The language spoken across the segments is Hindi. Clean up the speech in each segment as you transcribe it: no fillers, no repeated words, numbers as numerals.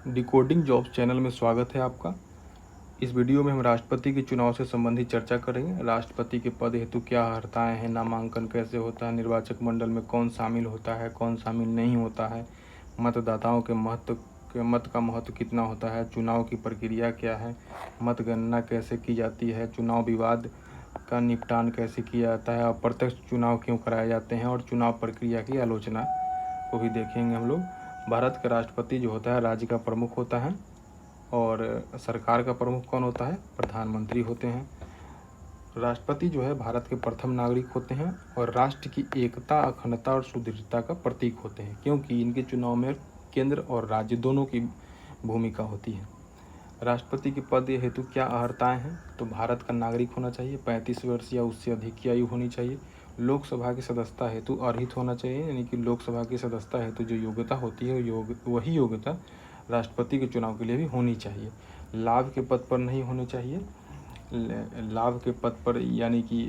डिकोडिंग जॉब्स चैनल में स्वागत है आपका। इस वीडियो में हम राष्ट्रपति के चुनाव से संबंधित चर्चा करेंगे। राष्ट्रपति के पद हेतु क्या अर्हताएं हैं, नामांकन कैसे होता है, निर्वाचक मंडल में कौन शामिल होता है, कौन शामिल नहीं होता है, मतदाताओं के मत का महत्व कितना होता है, चुनाव की प्रक्रिया क्या है, मतगणना कैसे की जाती है, चुनाव विवाद का निपटान कैसे किया जाता है, अप्रत्यक्ष चुनाव क्यों कराए जाते हैं और चुनाव प्रक्रिया की आलोचना को भी देखेंगे हम लोग। भारत का राष्ट्रपति जो होता है राज्य का प्रमुख होता है और सरकार का प्रमुख कौन होता है? प्रधानमंत्री होते हैं। राष्ट्रपति जो है भारत के प्रथम नागरिक होते हैं और राष्ट्र की एकता, अखंडता और सुदृढ़ता का प्रतीक होते हैं, क्योंकि इनके चुनाव में केंद्र और राज्य दोनों की भूमिका होती है। राष्ट्रपति के पद हेतु क्या अर्हताएं हैं? तो भारत का नागरिक होना चाहिए, 35 वर्ष या उससे अधिक की आयु होनी चाहिए, लोकसभा की सदस्यता हेतु अर्हित होना चाहिए, यानी कि लोकसभा की सदस्यता हेतु जो योग्यता होती है वही योग्यता राष्ट्रपति के चुनाव के लिए भी होनी चाहिए। लाभ के पद पर नहीं होने चाहिए। लाभ के पद पर यानी कि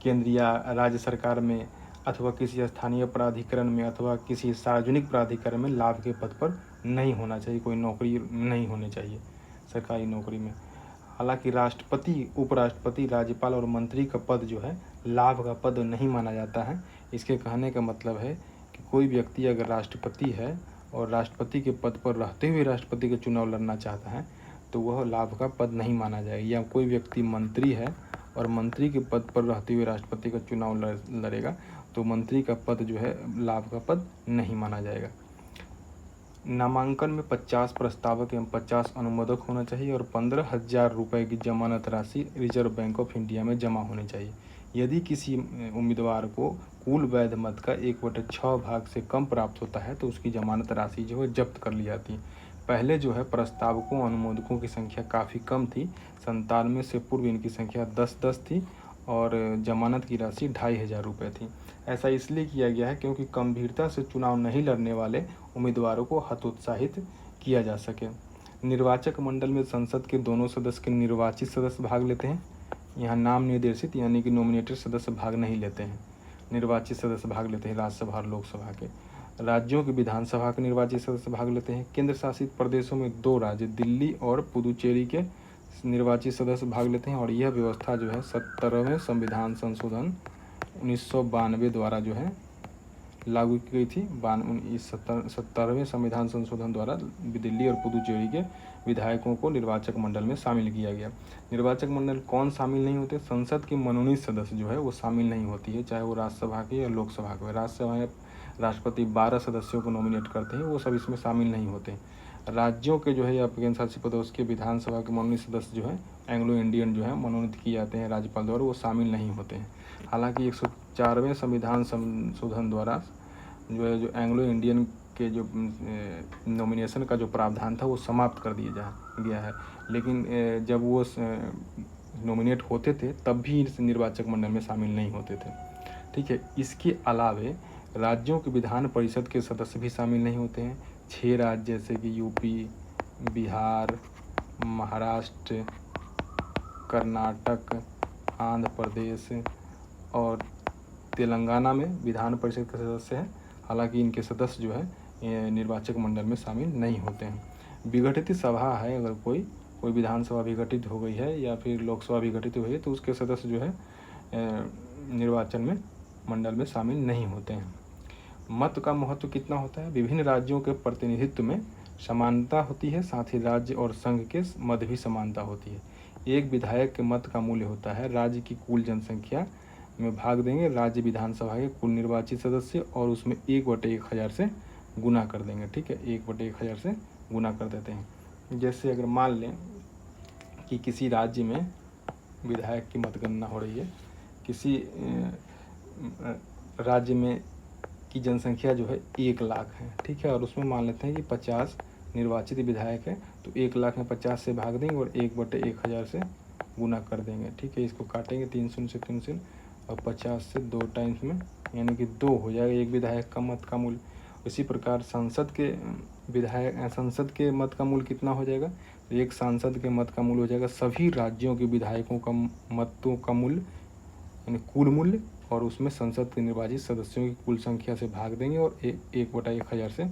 केंद्रीय राज्य सरकार में अथवा किसी स्थानीय प्राधिकरण में अथवा किसी सार्वजनिक प्राधिकरण में लाभ के पद पर नहीं होना चाहिए, कोई नौकरी नहीं होनी चाहिए सरकारी नौकरी में। हालांकि राष्ट्रपति, उपराष्ट्रपति, राज्यपाल और मंत्री का पद जो है लाभ का पद नहीं माना जाता है। इसके कहने का मतलब है कि कोई व्यक्ति अगर राष्ट्रपति है और राष्ट्रपति के पद पर रहते हुए राष्ट्रपति का चुनाव लड़ना चाहता है तो वह लाभ का पद नहीं माना जाएगा। या कोई व्यक्ति मंत्री है और मंत्री के पद पर रहते हुए राष्ट्रपति का चुनाव लड़ेगा तो मंत्री का पद जो है लाभ का पद नहीं माना जाएगा। नामांकन में 50 प्रस्तावक एवं 50 अनुमोदक होना चाहिए और 15,000 रुपये की जमानत राशि रिजर्व बैंक ऑफ इंडिया में जमा होनी चाहिए। यदि किसी उम्मीदवार को कुल वैध मत का 1/6 भाग से कम प्राप्त होता है तो उसकी जमानत राशि जो है जब्त कर ली जाती है। पहले जो है प्रस्तावकों, अनुमोदकों की संख्या काफ़ी कम थी। 97 से पूर्व इनकी संख्या 10-10 थी और जमानत की राशि 2,500 रुपये थी। ऐसा इसलिए किया गया है क्योंकि गंभीरता से चुनाव नहीं लड़ने वाले उम्मीदवारों को हतोत्साहित किया जा सके। निर्वाचक मंडल में संसद के दोनों सदस्य के निर्वाचित सदस्य भाग लेते हैं। यहाँ नाम निर्देशित यानी कि नॉमिनेटेड सदस्य भाग नहीं लेते हैं, निर्वाचित सदस्य भाग लेते हैं राज्यसभा और लोकसभा के। राज्यों की विधानसभा के निर्वाचित सदस्य भाग लेते हैं। केंद्र शासित प्रदेशों में 2 राज्य दिल्ली और पुदुचेरी के निर्वाचित सदस्य भाग लेते हैं और यह व्यवस्था जो है 17वें संविधान संशोधन 1992 द्वारा जो है लागू की गई थी। 17वें संविधान संशोधन द्वारा दिल्ली और पुदुचेरी के विधायकों को निर्वाचक मंडल में शामिल किया गया। निर्वाचक मंडल कौन शामिल नहीं होते? संसद के मनोनीत सदस्य जो है वो शामिल नहीं होती है, चाहे वो राज्यसभा के या लोकसभा के। राज्यसभा में राष्ट्रपति 12 सदस्यों को नॉमिनेट करते हैं, वो सब इसमें शामिल नहीं होते। राज्यों के जो है या केंद्र शासित प्रदेश के विधानसभा के मनोनीत सदस्य जो है एंग्लो इंडियन जो है मनोनीत किए जाते हैं राज्यपाल द्वारा, वो शामिल नहीं होते हैं। हालांकि 104वें संविधान संशोधन द्वारा जो है जो एंग्लो इंडियन के जो नॉमिनेशन का जो प्रावधान था वो समाप्त कर दिया गया है, लेकिन जब वो नॉमिनेट होते थे तब भी इस निर्वाचक मंडल में शामिल नहीं होते थे। ठीक है। इसके अलावे राज्यों के विधान परिषद के सदस्य भी शामिल नहीं होते हैं। 6 राज्य जैसे कि यूपी, बिहार, महाराष्ट्र, कर्नाटक, आंध्र प्रदेश और तेलंगाना में विधान परिषद के सदस्य हैं। हालांकि इनके सदस्य जो है निर्वाचक मंडल में शामिल नहीं होते हैं। विघटित सभा है, अगर कोई विधानसभा विघटित हो गई है या फिर लोकसभा विघटित हुई है तो उसके सदस्य जो है निर्वाचन में मंडल में शामिल नहीं होते हैं। मत का महत्व कितना होता है? विभिन्न राज्यों के प्रतिनिधित्व में समानता होती है, साथ ही राज्य और संघ के मध्य भी समानता होती है। एक विधायक के मत का मूल्य होता है राज्य की कुल जनसंख्या में भाग देंगे राज्य विधानसभा के कुल निर्वाचित सदस्य और उसमें 1/1000 से गुना कर देंगे। ठीक है, 1/1000 से गुना कर देते हैं। जैसे अगर मान लें कि किसी राज्य में विधायक की मतगणना हो रही है, किसी राज्य में की जनसंख्या जो है 1 लाख है, ठीक है, और उसमें मान लेते हैं कि 50 निर्वाचित विधायक है तो 1 लाख में 50 से भाग देंगे और 1/1000 से गुना कर देंगे। ठीक है, इसको काटेंगे 3 शून्य से 3 शून्य और 50 से 2 टाइम्स में यानी कि 2 हो जाएगा एक विधायक का मत का मूल्य। इसी प्रकार संसद के मत का मूल्य कितना हो जाएगा? तो एक सांसद के मत का मूल्य हो जाएगा सभी राज्यों के विधायकों का मतों का मूल्य यानी कुल मूल्य और उसमें संसद के निर्वाचित सदस्यों की कुल संख्या से भाग देंगे और 1/1000 से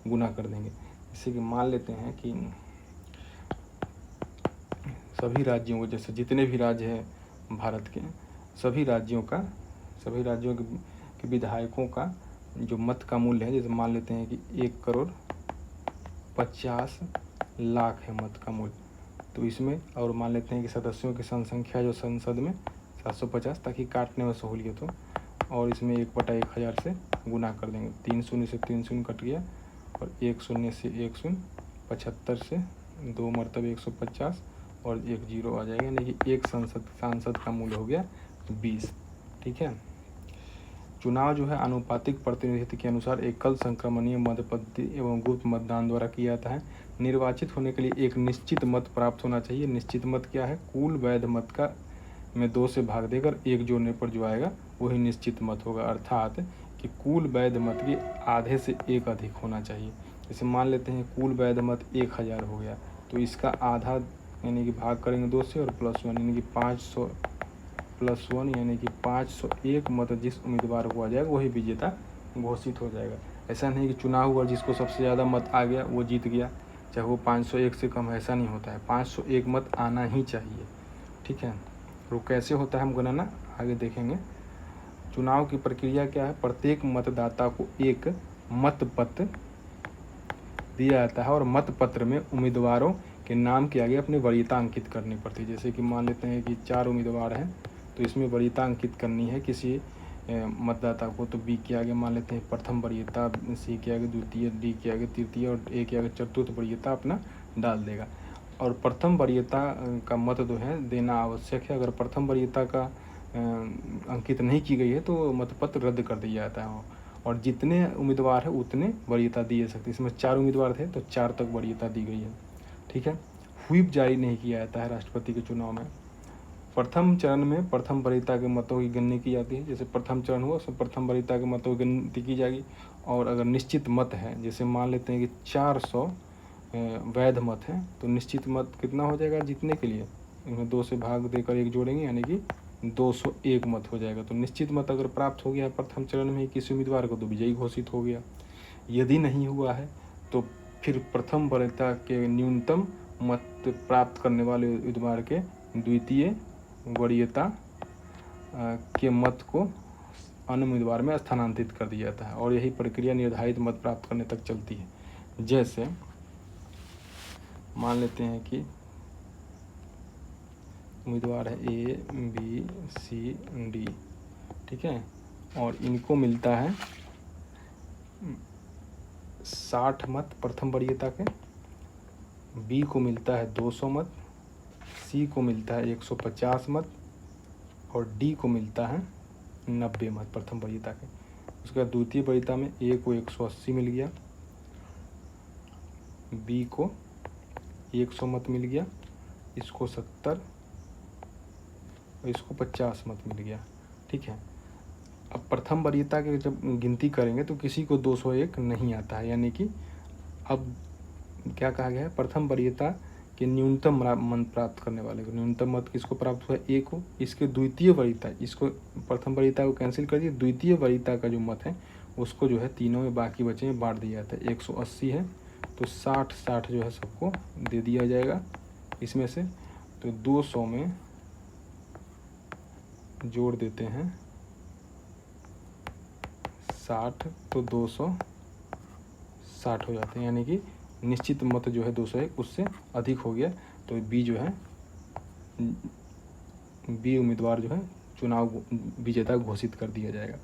गुना कर देंगे। जैसे कि मान लेते हैं कि सभी राज्यों को, जैसे जितने भी राज्य हैं भारत के, सभी राज्यों के विधायकों का जो मत का मूल्य है, जैसे मान लेते हैं कि 1,50,00,000 है मत का मूल्य, तो इसमें और मान लेते हैं कि सदस्यों की संख्या जो संसद में 750, ताकि काटने में सहूलियत हो, और इसमें 1/1000 से गुना कर देंगे। 3 शून्य से 3 शून्य कट गया, और 1 शून्य से 1 शून्य, 75 से 2 मरतबे 150 और 1 जीरो आ जाएगा, यानी कि एक सांसद का मूल्य हो गया 20। ठीक है। चुनाव जो है आनुपातिक प्रतिनिधित्व के अनुसार एकल संक्रमणीय मत पद्धति एवं गुप्त मतदान द्वारा किया जाता है। निर्वाचित होने के लिए एक निश्चित मत प्राप्त होना चाहिए। निश्चित मत क्या है? कुल वैध मत का में 2 से भाग देकर 1 जोड़ने पर जो आएगा वही निश्चित मत होगा, अर्थात कि कुल वैध मत के आधे से 1 अधिक होना चाहिए। जैसे मान लेते हैं कुल वैध मत 1000 हो गया, तो इसका आधा यानी कि भाग करेंगे 2 से, और +1 यानी कि 500 +1 यानी कि 501 मत जिस उम्मीदवार को आ जाएगा वही विजेता घोषित हो जाएगा। ऐसा नहीं कि चुनाव हुआ जिसको सबसे ज़्यादा मत आ गया वो जीत गया, चाहे वो 501 से कम, ऐसा नहीं होता है। 501 मत आना ही चाहिए। ठीक है। तो कैसे होता है हम गणना आगे देखेंगे। चुनाव की प्रक्रिया क्या है? प्रत्येक मतदाता को एक मतपत्र दिया जाता है, और मतपत्र में उम्मीदवारों के नाम के आगे अपनी वरीयता अंकित करनी पड़ती है। जैसे कि मान लेते हैं कि 4 उम्मीदवार हैं, तो इसमें वरीयता अंकित करनी है किसी मतदाता को, तो बी के आगे मान लेते हैं प्रथम वरीयता, सी के आगे द्वितीय, डी के आगे तृतीय, और ए के आगे चतुर्थ वरीयता अपना डाल देगा। और प्रथम वरीयता का मत जो है देना आवश्यक है। अगर प्रथम वरीयता का अंकित नहीं की गई है तो मतपत्र रद्द कर दिया जाता है, और जितने उम्मीदवार है उतने वरीयता दी जा सकती है। इसमें 4 उम्मीदवार थे तो 4 तक वरीयता दी गई है। ठीक है। व्हिप जारी नहीं किया जाता है राष्ट्रपति के चुनाव में। प्रथम चरण में प्रथम वरीयता के मतों की गिनती की जाती है। जैसे प्रथम चरण हुआ उसमें प्रथम वरीयता के मतों की गिनती की जाएगी, और अगर निश्चित मत है, जैसे मान लेते हैं कि 400 वैध मत हैं, तो निश्चित मत कितना हो जाएगा जीतने के लिए? इनमें 2 से भाग देकर 1 जोड़ेंगे, यानी कि 201 मत हो जाएगा। तो निश्चित मत अगर प्राप्त हो गया है प्रथम चरण में किसी उम्मीदवार को, तो विजयी घोषित हो गया। यदि नहीं हुआ है तो फिर प्रथम वरीयता के न्यूनतम मत प्राप्त करने वाले उम्मीदवार के द्वितीय वरीयता के मत को अन्य उम्मीदवार में स्थानांतरित कर दिया जाता है, और यही प्रक्रिया निर्धारित मत प्राप्त करने तक चलती है। जैसे मान लेते हैं कि उम्मीदवार है ए, बी, सी, डी। ठीक है। और इनको मिलता है 60 मत प्रथम वरीयता के, बी को मिलता है 200 मत, सी को मिलता है 150 मत, और डी को मिलता है 90 मत प्रथम वरीयता के। उसके बाद द्वितीय वरीयता में ए को 180 मिल गया, बी को 100 मत मिल गया, इसको 70 और इसको 50 मत मिल गया। ठीक है। अब प्रथम वरीयता के जब गिनती करेंगे तो किसी को 201 नहीं आता है, यानी कि अब क्या कहा गया है? प्रथम वरीयता के न्यूनतम मत प्राप्त करने वाले को, न्यूनतम मत किसको प्राप्त हुआ? ए को। इसके द्वितीय वरीयता, इसको प्रथम वरीयता को कैंसिल कर दिए, द्वितीय वरीयता का जो मत है उसको जो है तीनों में बाकी बचे में बांट दिया जाता है। 180 है तो 60 जो है सबको दे दिया जाएगा इसमें से, तो 200 में जोड़ देते हैं 60, तो 260 हो जाते हैं, यानी कि निश्चित मत जो है 201 उससे अधिक हो गया, तो बी जो है बी उम्मीदवार जो है चुनाव विजेता घोषित कर दिया जाएगा।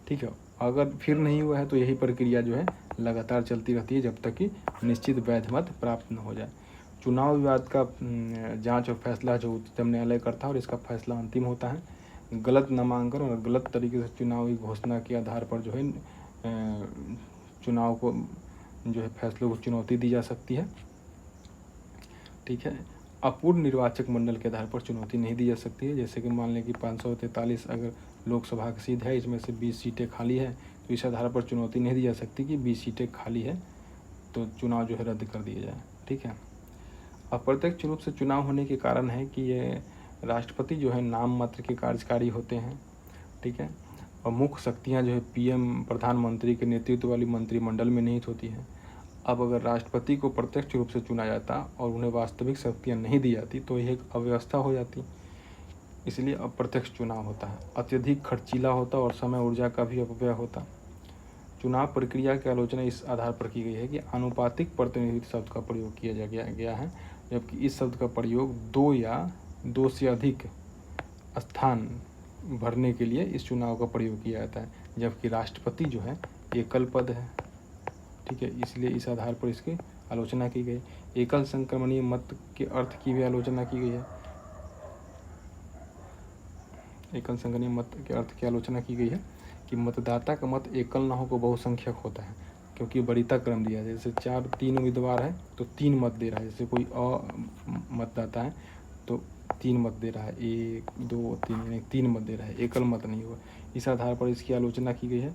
ठीक है। अगर फिर नहीं हुआ है तो यही प्रक्रिया जो है लगातार चलती रहती है जब तक कि निश्चित वैध मत प्राप्त न हो जाए। चुनाव विवाद का जांच और फैसला जो उच्चतम न्यायालय करता है, और इसका फैसला अंतिम होता है। गलत नामांकन और गलत तरीके से चुनावी घोषणा के आधार पर जो है चुनाव को जो है फैसलों को चुनौती दी जा सकती है। ठीक है। अपूर्ण निर्वाचक मंडल के आधार पर चुनौती नहीं दी जा सकती है। जैसे कि मान लें कि 543 अगर लोकसभा की सीट है, इसमें से 20 सीटें खाली है, तो इस आधार पर चुनौती नहीं दी जा सकती कि 20 सीटें खाली है तो चुनाव जो है रद्द कर दिया जाए। ठीक है। अप्रत्यक्ष रूप से चुनाव होने के कारण है कि ये राष्ट्रपति जो है नाम मात्र के कार्यकारी होते हैं। ठीक है। और मुख्य शक्तियां जो है पीएम प्रधानमंत्री के नेतृत्व वाली मंत्रिमंडल में निहित होती हैं। अब अगर राष्ट्रपति को प्रत्यक्ष रूप से चुना जाता और उन्हें वास्तविक शक्तियाँ नहीं दी जाती तो यह एक अव्यवस्था हो जाती। इसलिए अप्रत्यक्ष चुनाव होता है, अत्यधिक खर्चीला होता और समय ऊर्जा का भी अपव्यय होता। चुनाव प्रक्रिया की आलोचना इस आधार पर की गई है कि आनुपातिक प्रतिनिधित्व शब्द का प्रयोग किया गया है, जबकि इस शब्द का प्रयोग दो या दो से अधिक स्थान भरने के लिए इस चुनाव का प्रयोग किया जाता है, जबकि राष्ट्रपति जो है एकल पद है। ठीक है, इसलिए इस आधार पर इसकी आलोचना की गई। एकल संक्रमणीय मत के अर्थ की भी आलोचना की गई है। एकल संक्रमणीय मत के अर्थ की आलोचना की गई है कि मतदाता का मत एकल न हो तो बहुसंख्यक होता है, क्योंकि वरीयता क्रम दिया है। जैसे 3 उम्मीदवार है तो 3 मत दे रहा है। जैसे कोई मतदाता है तो 3 मत दे रहा है, 1 2 3 यानी 3 मत दे रहा है, एकल मत नहीं हुआ। इस आधार पर इसकी आलोचना की गई है।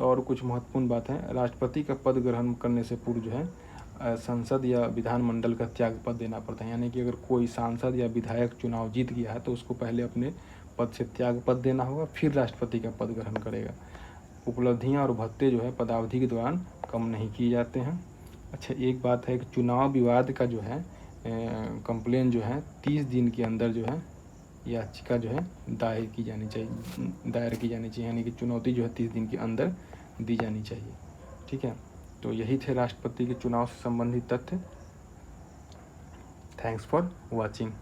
और कुछ महत्वपूर्ण बात है, राष्ट्रपति का पद ग्रहण करने से पूर्व जो है संसद या विधानमंडल का त्याग पद देना पड़ता है। यानी कि अगर कोई सांसद या विधायक चुनाव जीत गया है तो उसको पहले अपने पद से त्याग पद देना होगा, फिर राष्ट्रपति का पद ग्रहण करेगा। उपलब्धियां और भत्ते जो है पदावधि के दौरान कम नहीं किए जाते हैं। अच्छा, एक बात है कि चुनाव विवाद का जो है कंप्लेन जो है 30 दिन के अंदर जो है याचिका जो है दायर की जानी चाहिए, यानी कि चुनौती जो है 30 दिन के अंदर दी जानी चाहिए। ठीक है, तो यही थे राष्ट्रपति के चुनाव से संबंधित तथ्य। Thanks for watching.